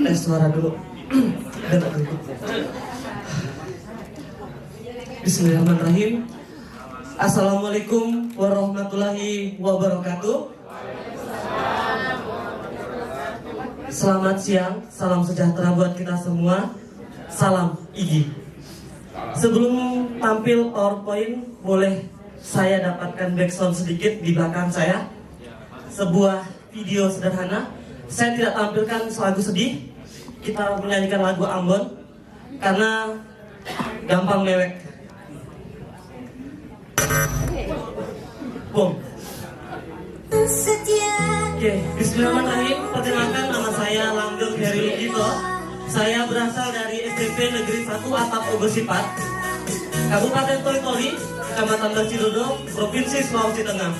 Tes suara dulu. Dengar dulu. Bismillahirrahmanirrahim. Assalamualaikum warahmatullahi wabarakatuh. Selamat siang, salam sejahtera buat kita semua. Salam IGI. Sebelum tampil PowerPoint, boleh saya dapatkan background sedikit di belakang saya. Sebuah video sederhana. Saya tidak tampilkan lagu sedih. Kita menyanyikan lagu Ambon karena gampang mewek. Boom. Oke, bismillahirrahmanirrahim. Perkenalkan, nama saya Langgeng Heri Lugito. Saya berasal dari SMP Negeri 1 Atap Ogosipat, Kabupaten Toli-Toli, Kecamatan Basidodo, Provinsi Sulawesi Tengah.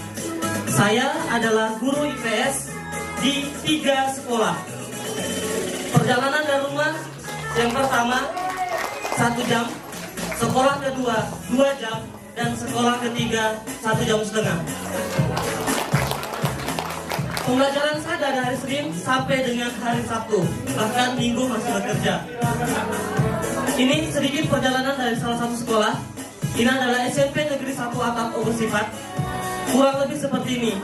Saya adalah guru IPS di 3 sekolah. Perjalanan dari rumah yang pertama 1 jam, sekolah kedua 2 jam, dan sekolah ketiga 1,5 jam. Pembelajaran saya dari hari Senin sampai dengan hari Sabtu, bahkan Minggu masih bekerja. Ini sedikit perjalanan dari salah satu sekolah. Ini adalah SMP Negeri 1 Atap Ogosipat. Kurang lebih seperti ini.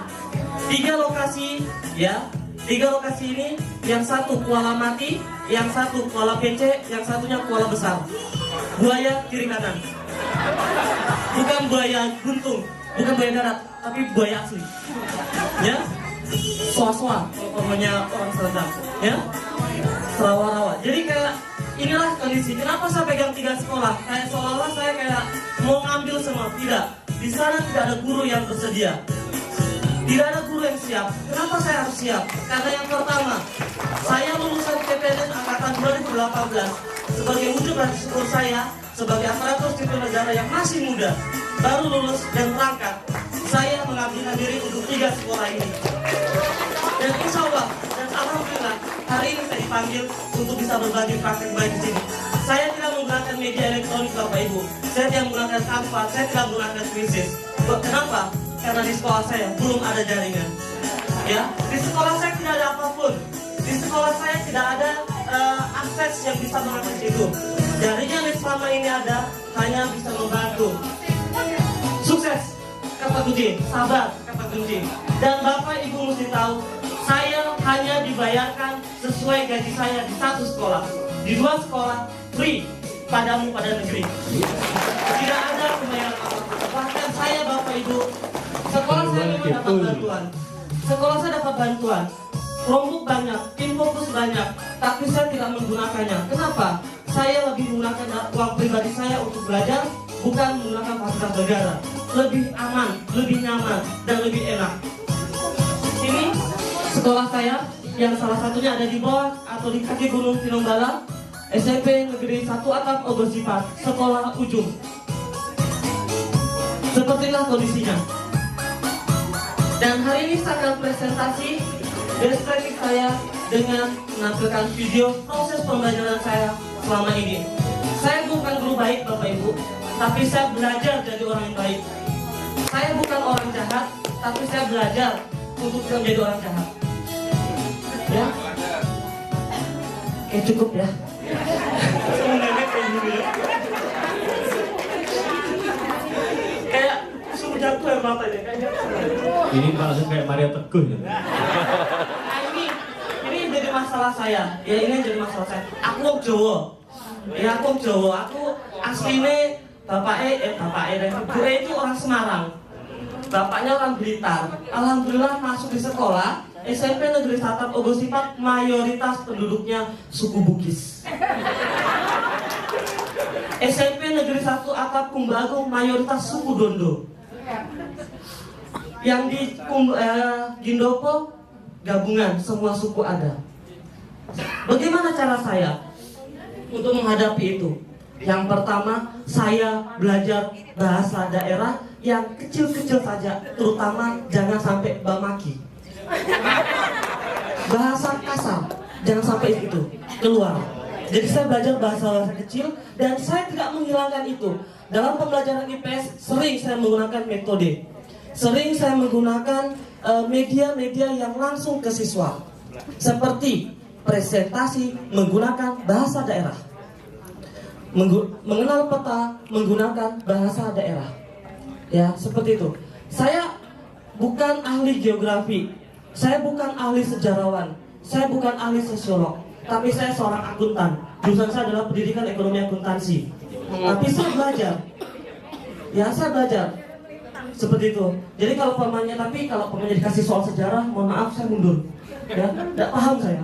3 lokasi, ya. 3 lokasi ini, yang satu Kuala Mati, yang satu Kuala Pence, yang satunya Kuala Besar. Buaya kiri kanan. Bukan buaya guntung, bukan buaya darat, tapi buaya asli. Ya. Soa-soa, namanya orang Sunda, ya, rawa-rawa. Jadi kayak inilah kondisi. Kenapa saya pegang 3 sekolah? Kayak seolah-olah saya kayak mau ngambil semua. Tidak. Di sana tidak ada guru yang bersedia. Tidak ada guru yang siap. Kenapa saya harus siap? Karena yang pertama, saya lulusan CPNS angkatan 2018 sebagai wujud rasa syukur saya sebagai aparatur sipil negara yang masih muda, baru lulus dan berangkat. Saya mengabdikan diri untuk 3 sekolah ini. Dan insya Allah, dan alhamdulillah, hari ini saya dipanggil untuk bisa berbagi praktek baik di sini. Saya tidak menggunakan media elektronik Bapak Ibu. Saya tidak menggunakan Canva, saya tidak menggunakan Quizzes. Kenapa? Karena di sekolah saya belum ada jaringan. Ya, di sekolah saya tidak ada apapun. Di sekolah saya tidak ada akses yang bisa mengakses itu. Jaringan yang selama ini ada hanya bisa membantu. Sukses! Kata kunci, sabar, kata kunci. Dan Bapak Ibu mesti tahu, saya hanya dibayarkan sesuai gaji saya di 1 sekolah. Di 2 sekolah, free padamu pada negeri. Tidak ada pembayaran apapun. Bahkan saya Bapak Ibu, sekolah saya memang dapat bantuan. Sekolah saya dapat bantuan. Chromebook banyak, Infokus banyak, tapi saya tidak menggunakannya. Kenapa? Saya lebih menggunakan uang pribadi saya untuk belajar, bukan menggunakan fasilitas negara. Lebih aman, lebih nyaman, dan lebih enak. Ini sekolah saya yang salah satunya ada di bawah atau di kaki Gunung Tinombala, SMP Negeri 1 Atap Ogosipat, sekolah ujung. Sepertilah kondisinya. Dan hari ini saya akan presentasi best practice saya dengan menampilkan video proses pembelajaran saya selama ini. Saya bukan guru baik Bapak Ibu, tapi saya belajar jadi orang yang baik. Saya bukan orang jahat, tapi saya belajar untuk bisa menjadi orang jahat. Ya? Oke, cukup ya. Kayak suruh jatuh ya Bapak ya. Ini langsung kayak Mario Teguh ya. Nah ini jadi masalah saya. Ya ini jadi masalah saya. Aku wong Jawa. Ya aku Jawa. Aku aslinya Bapak itu orang Semarang. Bapaknya orang Blitar. Alhamdulillah masuk di sekolah SMP Negeri 1 Atap Ogosipat, mayoritas penduduknya suku Bugis. SMP Negeri 1 Atap Kumbagung, mayoritas suku Dondo. Yang di Gindopo gabungan, semua suku ada. Bagaimana cara saya untuk menghadapi itu? Yang pertama, saya belajar bahasa daerah yang kecil-kecil saja, terutama jangan sampai bamaki. Bahasa kasar, jangan sampai itu keluar. Jadi saya belajar bahasa kecil dan saya tidak menghilangkan itu. Dalam pembelajaran IPS sering saya menggunakan metode. Sering saya menggunakan media-media yang langsung ke siswa. seperti presentasi menggunakan bahasa daerah, mengenal peta menggunakan bahasa daerah. Ya, seperti itu. Saya bukan ahli geografi, saya bukan ahli sejarawan, saya bukan ahli sosiolog, tapi saya seorang akuntan. Jurusan saya adalah pendidikan ekonomi akuntansi. Tapi saya belajar. Ya, saya belajar. Seperti itu. Jadi kalau pamannya dikasih soal sejarah, mohon maaf saya mundur. Ya, tidak paham saya.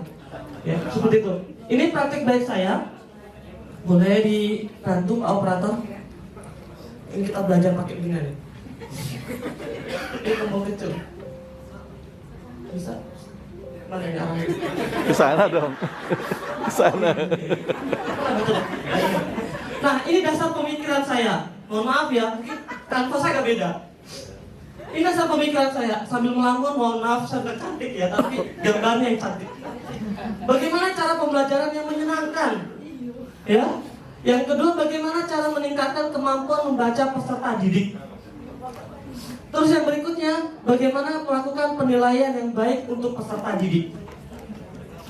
Ya, seperti itu. Ini praktik baik saya. Boleh dibantu Pak Operator? Ini kita belajar pakai begini nih. Ini tombol kecil. Bisa? Mana ini arahnya? Ke sana dong. Ke sana. Nah, ini dasar pemikiran saya. Mohon maaf ya, mungkin kanvas saya agak beda. Ini dasar pemikiran saya. Sambil melamun, mohon maaf saya nggak cantik ya, tapi gambarnya yang cantik. Bagaimana cara pembelajaran yang menyenangkan? Ya. Yang kedua, bagaimana cara meningkatkan kemampuan membaca peserta didik? Terus yang berikutnya, bagaimana melakukan penilaian yang baik untuk peserta didik?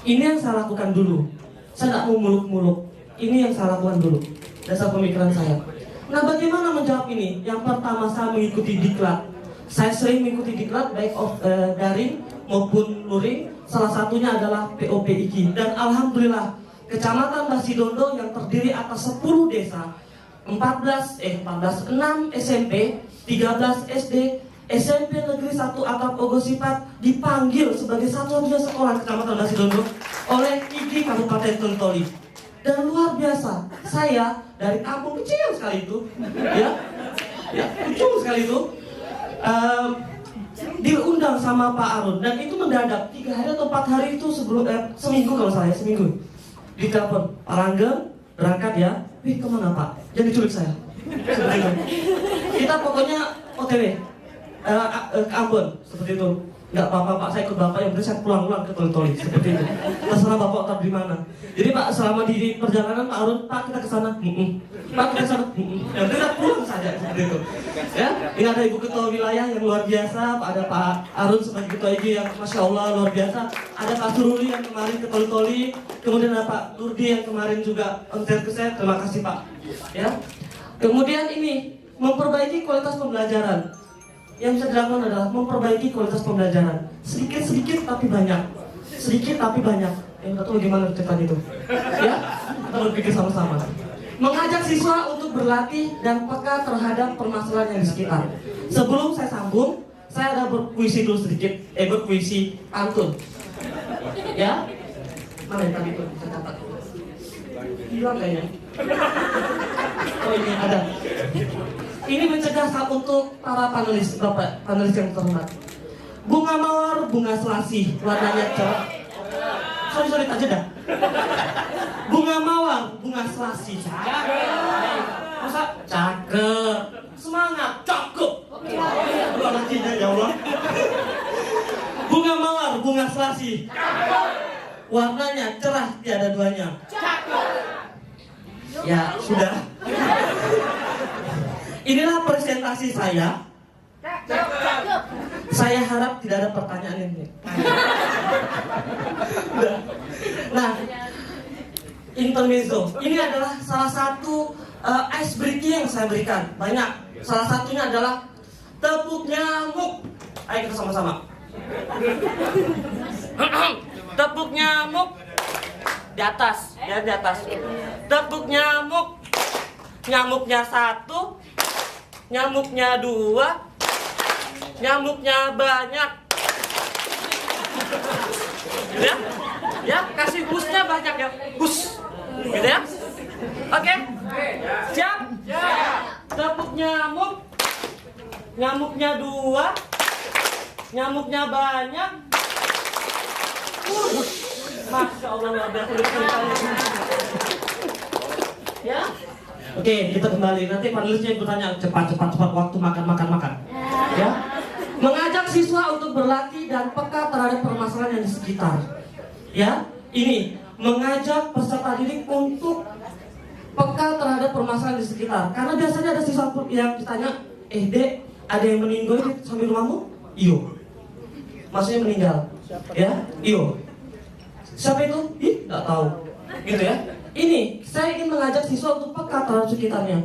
Ini yang saya lakukan dulu. Saya tidak mau muluk-muluk. Ini yang saya lakukan dulu. Dasar pemikiran saya. Nah, bagaimana menjawab ini? Yang pertama, saya mengikuti diklat. Saya sering mengikuti diklat baik daring maupun luring. Salah satunya adalah POPIQ. Dan alhamdulillah, Kecamatan Basidondo yang terdiri atas 10 desa, 6 SMP, 13 SD, SMP Negeri 1 Atap Ogosipat dipanggil sebagai satu-satunya sekolah Kecamatan Basidondo oleh IG Kabupaten Toli. Dan luar biasa, saya dari kampung kecil sekali itu, ya kecil sekali itu, diundang sama Pak Arun, dan itu mendadak 3 hari atau 4 hari itu sebelum seminggu kalau saya seminggu. Ditelepon, Pak Langgeng berangkat ya. Wih, kemana Pak? Jangan diculik saya. Kita pokoknya OTW ke Ambon, seperti itu. Nggak apa-apa Pak, saya ikut Bapak, yang penting saya pulang-pulang ke Toli, seperti itu. Terserah Bapak tetap di mana. Jadi Pak, selama di perjalanan Pak Arun, Pak kita ke sana. Pak kita ke sana. Yang penting kita pulang saja, seperti itu. Ya, ini ada Ibu Ketua Wilayah yang luar biasa, ada Pak Arun sebagai Ketua IG yang Masya Allah luar biasa. Ada Pak Suruli yang kemarin ke Toli, kemudian ada Pak Nurdi yang kemarin juga ontel ke saya. Terima kasih Pak. Ya. Kemudian ini memperbaiki kualitas pembelajaran. Yang bisa dilakukan adalah memperbaiki kualitas pembelajaran. Sedikit-sedikit tapi banyak. Sedikit tapi banyak. Yang tahu gimana ceritanya itu? Ya, kita berpikir sama-sama. Mengajak siswa untuk berlatih dan peka terhadap permasalahan yang di sekitar. Sebelum saya sambung, saya ada berpuisi dulu sedikit. Berpuisi pantun. Ya, mana yang tadi itu? Saya catat. Hilang kayaknya. Oh ini ada. Ini mencegah untuk para panelis, Bapak panelis yang terhormat. Bunga mawar, bunga selasih, warnanya cerah. Sorry, tak jeda. Bunga mawar, bunga selasih. Masa cakep, semangat, cakep. Lakinya ya Allah. Bunga mawar, bunga selasih. Warnanya cerah, tiada duanya. Ya sudah. Inilah presentasi saya. Saya harap tidak ada pertanyaan ini. Nah, intermezzo. Ini adalah salah satu ice breaking yang saya berikan. Banyak. Salah satunya adalah tepuk nyamuk. Ayo kita sama-sama. Tepuk nyamuk di atas, ya di atas. Tepuk nyamuk. Nyamuknya 1, nyamuknya 2, nyamuknya banyak. Ya, ya kasih husnya banyak ya, hus, gitu ya. Oke, siap? Tepuk nyamuk, nyamuknya 2, nyamuknya banyak. Masya Allah, luar biasa. Ya. Oke, kita kembali. Nanti panelisnya bertanya cepat waktu makan. Ya. Mengajak siswa untuk berlatih dan peka terhadap permasalahan yang di sekitar. Ya, ini mengajak peserta didik untuk peka terhadap permasalahan di sekitar. Karena biasanya ada siswa yang ditanya, Dek, ada yang meninggal di samping rumahmu? Iyo. Maksudnya meninggal. Ya, iyo. Siapa itu? Ih, nggak tahu. Gitu ya. Ini, saya ingin mengajak siswa untuk peka terhadap sekitarnya.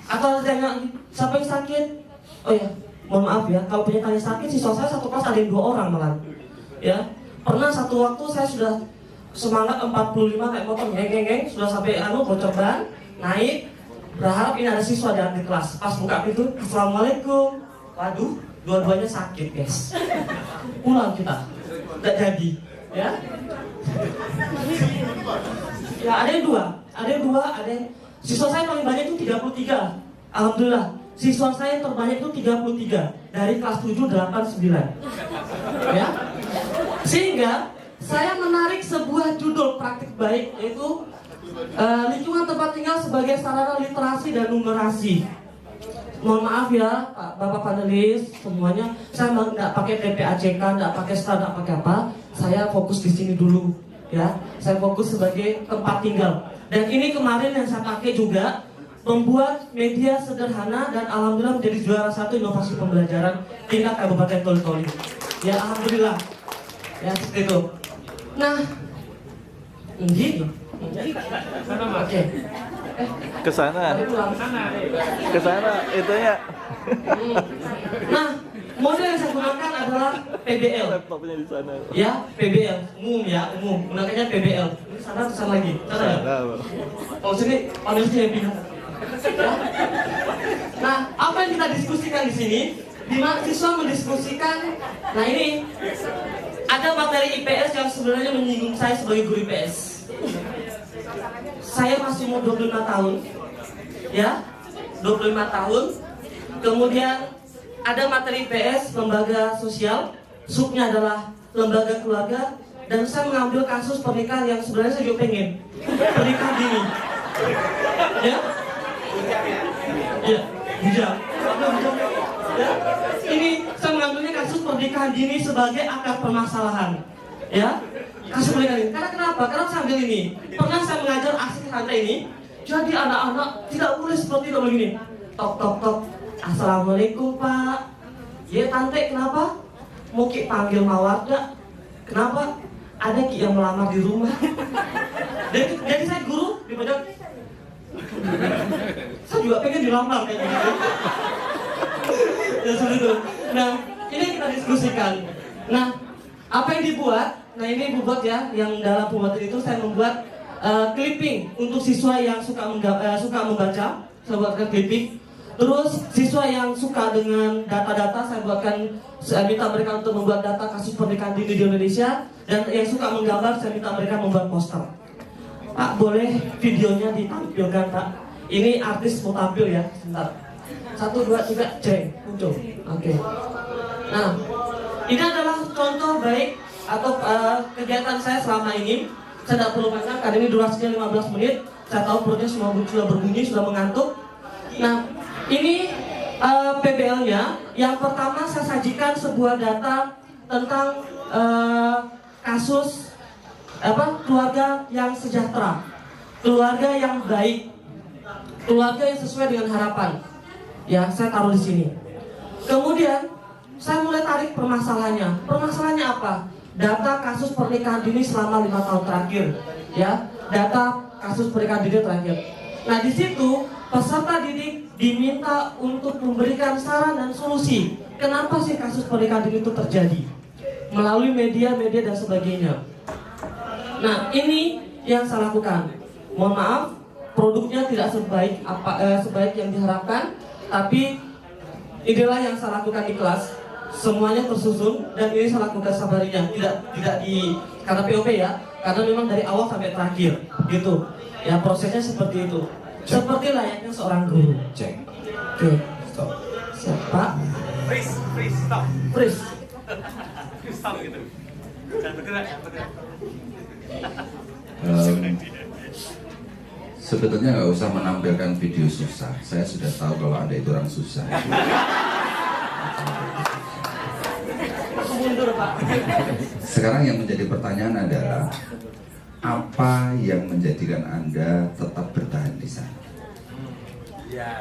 Atau tanya, siapa yang sakit? Oh ya, mohon maaf ya, kalau punya tanya sakit, siswa saya satu kelas ada yang 2 orang malah. Ya, pernah satu waktu saya sudah semangat 45 kayak motor geng, sudah sampai bocor ban, naik, berharap ini ada siswa di kelas. Pas buka pintu, assalamualaikum. Waduh, dua-duanya sakit guys. Pulang kita, nggak jadi. Ya, ya ada yang dua, ada yang siswa saya paling banyak itu 33. Alhamdulillah, siswa saya yang terbanyak itu 33 dari kelas 7, 8, 9. Ya, sehingga saya menarik sebuah judul praktik baik, yaitu lingkungan tempat tinggal sebagai sarana literasi dan numerasi. Mohon maaf ya, Bapak panelis semuanya, saya nggak pakai TPACK, nggak pakai STAR, nggak pakai apa. Saya fokus di sini dulu, ya. Saya fokus sebagai tempat tinggal. Dan ini kemarin yang saya pakai juga membuat media sederhana dan alhamdulillah menjadi juara 1 inovasi pembelajaran tingkat Kabupaten Toli-Toli. Ya alhamdulillah. Ya seperti itu. Nah, ini. Oke. Ke sana. Ke sana itunya. Nah, model yang saya gunakan adalah PBL. Laptopnya di sana. Ya, PBL, umum. Gunakannya PBL. Ini sana lagi. Sana ya. Oh sini, panelisnya yang pindah. Ya. Nah, apa yang kita diskusikan di sini? Di mana siswa mendiskusikan. Nah ini ada materi IPS yang sebenarnya menyinggung saya sebagai guru IPS. Saya masih mau 25 tahun, ya, 25 tahun. Kemudian ada materi IPS, lembaga sosial, subnya adalah lembaga keluarga, dan saya mengambil kasus pernikahan yang sebenarnya saya juga pengen pernikahan dini, ya, ya, bujang. Ya, ini saya mengambilnya kasus pernikahan dini sebagai akar permasalahan, ya. Kasus pernikahan ini. Karena kenapa? Karena saya ambil ini. Pernah saya mengajar aksi santai ini. Jadi anak-anak tidak boleh seperti itu begini. Tok. Assalamualaikum Pak. Ya tante kenapa? Mau Ki panggil mawar gak? Kenapa? Ada Ki yang melamar di rumah. Jadi saya guru di pojok. Saya juga pengen dilamar kayak gitu. Ya seperti itu. Nah ini kita diskusikan. Nah apa yang dibuat? Nah ini buat ya, yang dalam pembuatan itu saya membuat clipping untuk siswa yang suka membaca, saya buatkan clipping. Terus siswa yang suka dengan data-data, saya minta mereka untuk membuat data kasus pernikahan dini di Indonesia. Dan yang suka menggambar, saya minta mereka membuat poster. Pak, boleh videonya ditampilkan Pak? Ini artis mau tampil ya, sebentar. 1, 2, 3, jeng, muncul. Oke. Nah, ini adalah contoh baik atau kegiatan saya selama ini. Saya tidak perlu banyak, karena ini durasinya 15 menit. Saya tahu perutnya sudah berbunyi, sudah mengantuk. Nah, ini PBL-nya. Yang pertama saya sajikan sebuah data tentang kasus keluarga yang sejahtera, keluarga yang baik, keluarga yang sesuai dengan harapan. Ya, saya taruh di sini. Kemudian saya mulai tarik permasalahannya. Permasalahannya apa? Data kasus pernikahan dini selama 5 tahun terakhir, ya, data kasus pernikahan dini terakhir. Nah di situ peserta didik diminta untuk memberikan saran dan solusi. Kenapa sih kasus pernikahan dini itu terjadi? Melalui media dan sebagainya. Nah ini yang saya lakukan. Mohon maaf, produknya tidak sebaik yang diharapkan, tapi inilah yang saya lakukan di kelas. Semuanya tersusun dan ini saya lakukan sabarinya, tidak di karena POP ya, karena memang dari awal sampai terakhir gitu ya, prosesnya seperti itu, seperti layaknya seorang guru. Cek. Oke. Stop. Siapa? Freeze, stop. Freeze. Stop gitu. Jangan bergerak. Sebetulnya nggak usah menampilkan video susah. Saya sudah tahu kalau Anda itu orang susah. Mundur Pak. Sekarang yang menjadi pertanyaan adalah apa yang menjadikan Anda tetap bertahan di sana?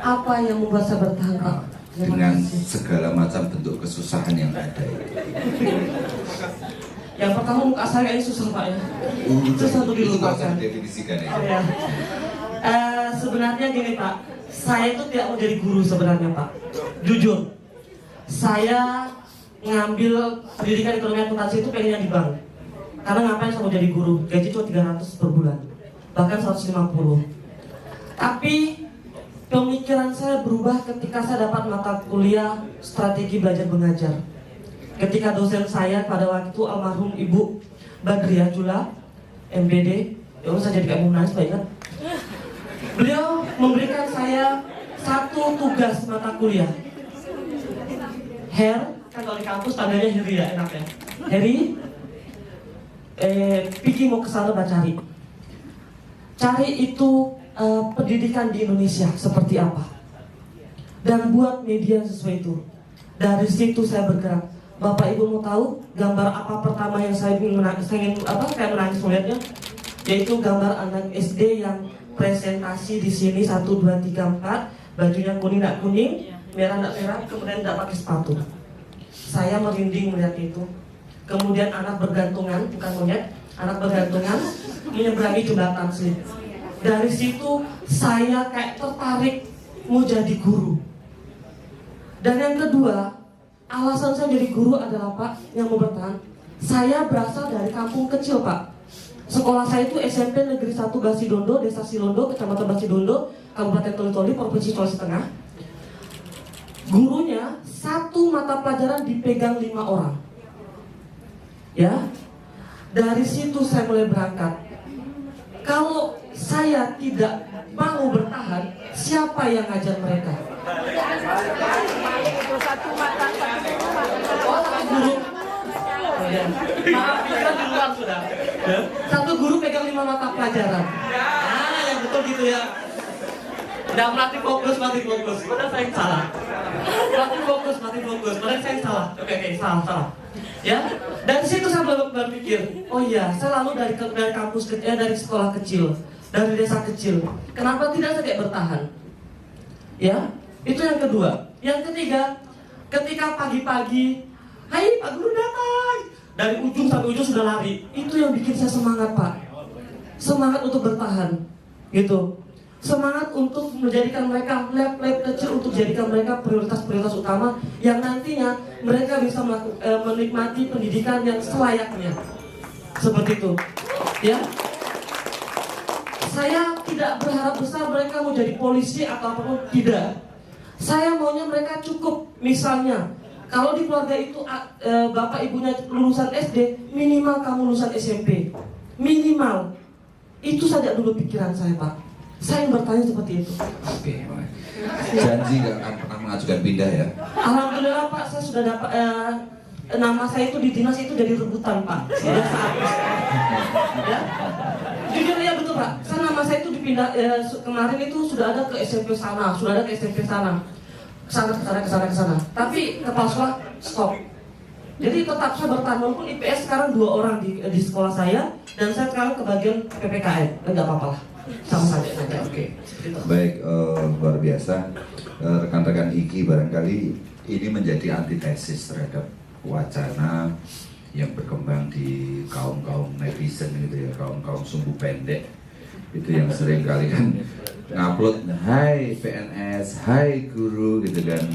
Apa yang membuat saya bertahan Pak? Terima Dengan kasih. segala macam bentuk kesusahan yang ada itu. Yang pertama muka saya ini susah Pak ya. Susah untuk Itu dilupakan. bisa didefinisikan ya. Oh, ya. Sebenarnya gini Pak, saya itu tidak mau jadi guru sebenarnya Pak. Jujur, saya ngambil pendidikan ekonomi akuntansi itu pengennya di bank. Karena ngapain saya mau jadi guru, gaji cuma 300 per bulan, bahkan 150. Tapi pemikiran saya berubah ketika saya dapat mata kuliah strategi belajar mengajar. Ketika dosen saya pada waktu itu almarhum Ibu Badriah Jula, MBD, ya Allah saya jadi kayak mau nangis Pak kan. Beliau memberikan saya satu tugas mata kuliah. Kan kalau di kampus tandanya Heri ya, enak ya. Heri, Piki mau kesana cari. Cari itu pendidikan di Indonesia seperti apa. Dan buat media sesuai itu. Dari situ saya bergerak. Bapak Ibu mau tahu gambar apa pertama yang saya ingin kayak menangis melihatnya? Yaitu gambar anak SD yang presentasi di sini 1, 2, 3, 4, bajunya kuning nak kuning, merah nak merah, kemudian tidak pakai sepatu. Saya merinding melihat itu. Kemudian anak bergantungan, bukan monyet, anak bergantungan menyeberangi jembatan slip. Dari situ saya kayak tertarik mau jadi guru. Dan yang kedua, alasan saya jadi guru adalah Pak, yang mau bertahan. Saya berasal dari kampung kecil Pak. Sekolah saya itu SMP Negeri 1 Basidondo, Desa Silondo, Kecamatan Basidondo, Kabupaten Toli-Toli, Provinsi Sulawesi Tengah. Gurunya satu mata pelajaran dipegang 5 orang. Ya, dari situ saya mulai berangkat. Kalau saya tidak mau bertahan, siapa yang ngajar mereka? Guru. Maaf, pikiran di luar sudah. Satu guru pegang 5 mata pelajaran. Yang betul gitu ya. Udah mati fokus. Padahal saya salah. Mati fokus. Padahal saya salah. Oke, salah. Ya, dari situ saya berpikir, oh iya, saya lalu dari kampus kecil, dari sekolah kecil, dari desa kecil. Kenapa tidak saya kayak bertahan? Ya, itu yang kedua. Yang ketiga, ketika pagi-pagi, hai Pak Guru datang, dari ujung sampai ujung sudah lari. Itu yang bikin saya semangat Pak. Semangat untuk bertahan, gitu. Semangat untuk menjadikan mereka lab-lab kecil, untuk jadikan mereka prioritas-prioritas utama yang nantinya mereka bisa menikmati pendidikan yang selayaknya. Seperti itu. Ya. Saya tidak berharap besar mereka mau jadi polisi atau apapun, tidak. Saya maunya mereka cukup, misalnya kalau di keluarga itu bapak ibunya lulusan SD, minimal kamu lulusan SMP. Minimal. Itu saja dulu pikiran saya Pak. Saya yang bertanya seperti itu. Oke, janji gak akan pernah mengajukan pindah ya? Alhamdulillah Pak, saya sudah dapat nama saya itu di dinas itu jadi rebutan Pak. Sudah sehabis. Ya, jujur ya betul Pak. Saya nama saya itu dipindah kemarin itu sudah ada ke SMP sana, kesana. Tapi kepala sekolah stop. Jadi tetap saya bertahan walaupun IPS sekarang 2 orang di sekolah saya dan saya sekarang ke bagian PPKN, enggak apa-apa lah. Sama saja. Oke. Baik, luar biasa. Rekan-rekan IKI barangkali ini menjadi antitesis terhadap wacana yang berkembang di kaum-kaum netizen gitu ya, kaum-kaum sumbu pendek itu yang sering kali kan ngupload, hai PNS, hai guru gitu kan,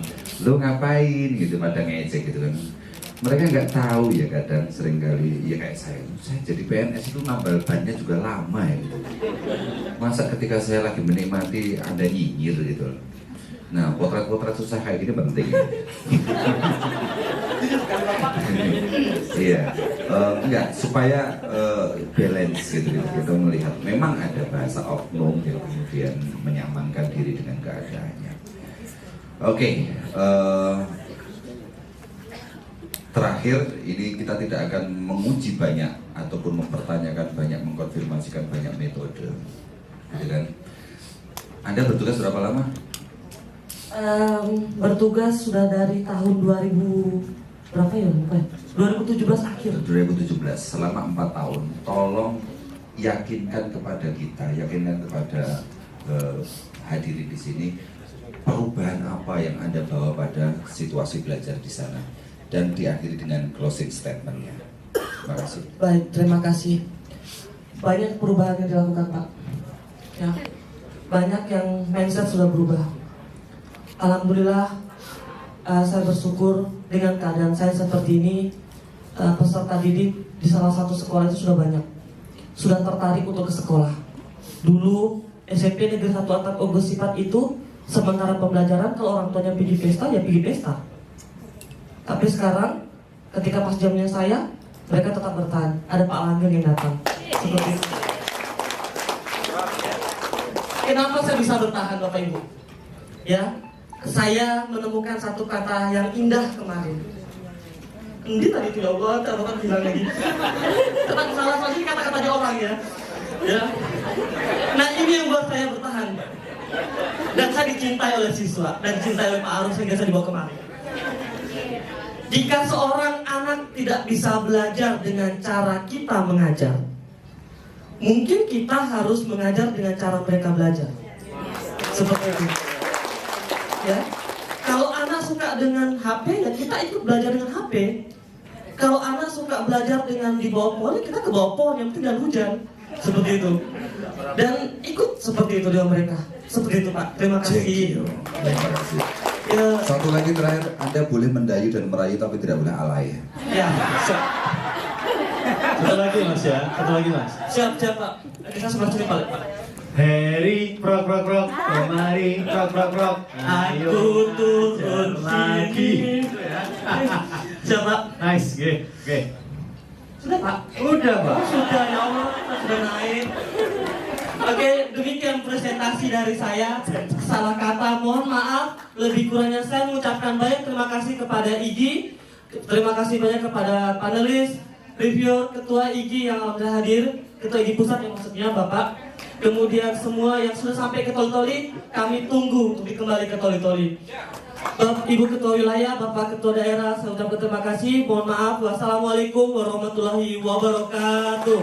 lu ngapain gitu, pada ngecek gitu kan. Mereka nggak tahu ya, kadang sering kali ya kayak saya jadi PNS itu nambal bannya juga lama ya gitu. Masa ketika saya lagi menikmati Anda nyinyir gitu. Nah, potret-potret susah kayak gini penting. Iya, enggak, supaya balance gitu, kita melihat memang ada bahasa oknum yang kemudian menyamankan diri dengan keadaannya. Oke, terakhir ini kita tidak akan menguji banyak ataupun mempertanyakan banyak, mengkonfirmasikan banyak metode, gitu kan? Anda bertugas berapa lama? Bertugas sudah dari tahun 2017 akhir. 2017, selama 4 tahun. Tolong yakinkan kepada kita, yakinkan kepada hadirin di sini, perubahan apa yang Anda bawa pada situasi belajar di sana, dan diakhiri dengan closing statement-nya. Terima kasih. Baik, terima kasih. Banyak perubahan yang dilakukan, Pak. Ya, banyak yang mindset sudah berubah. Alhamdulillah, saya bersyukur dengan keadaan saya seperti ini. Peserta didik di salah satu sekolah itu sudah banyak, sudah tertarik untuk ke sekolah. Dulu SMP Negeri 1 Atap Ogo Sipat itu sementara pembelajaran kalau orang tuanya pergi pesta, ya pergi pesta. Tapi sekarang ketika pas jamnya saya, mereka tetap bertahan. Ada Pak Langgeng yang datang. Seperti itu. Kenapa saya bisa bertahan, Bapak Ibu? Ya, saya menemukan satu kata yang indah kemarin. Ini tadi tidak buat, Bapak bilang lagi. Tetap salah lagi kata-katanya orang ya. Ya. Nah, ini yang buat saya bertahan. Dan saya dicintai oleh siswa dan dicintai oleh Pak Arus sehingga saya dibawa kemari. Jika seorang anak tidak bisa belajar dengan cara kita mengajar, mungkin kita harus mengajar dengan cara mereka belajar. Seperti itu. Ya. Kalau anak suka dengan HP, ya kita ikut belajar dengan HP. Kalau anak suka belajar dengan di bawah pohon, kita ke bawah pohon, yang penting jangan hujan. Seperti itu. Dan ikut seperti itu dengan mereka. Seperti itu, Pak. Terima kasih. Terima kasih. Ya. Satu lagi terakhir, Anda boleh mendayu dan merayu tapi tidak boleh alay. Ya. Satu lagi Mas ya, satu lagi Mas. Siap, Pak. Kita sebelah sini, Pak. Harry, prok prok prok, kemari, prok prok prok. Aku turun lagi. Siap, Pak. Nice, oke. Sudah, Pak. Udah Pak. Oh, sudah, ya Allah, sudah naik. Oke, demikian presentasi dari saya. Salah kata, mohon maaf. Lebih kurangnya saya mengucapkan banyak terima kasih kepada IGI. Terima kasih banyak kepada panelis, reviewer, ketua IGI yang alhamdulillah hadir, ketua IGI pusat yang maksudnya Bapak. Kemudian semua yang sudah sampai ke Toli-Toli, kami tunggu untuk kembali ke Toli-Toli. Ibu Ketua Wilayah, Bapak Ketua Daerah, saya ucapkan terima kasih. Mohon maaf. Wassalamualaikum warahmatullahi wabarakatuh.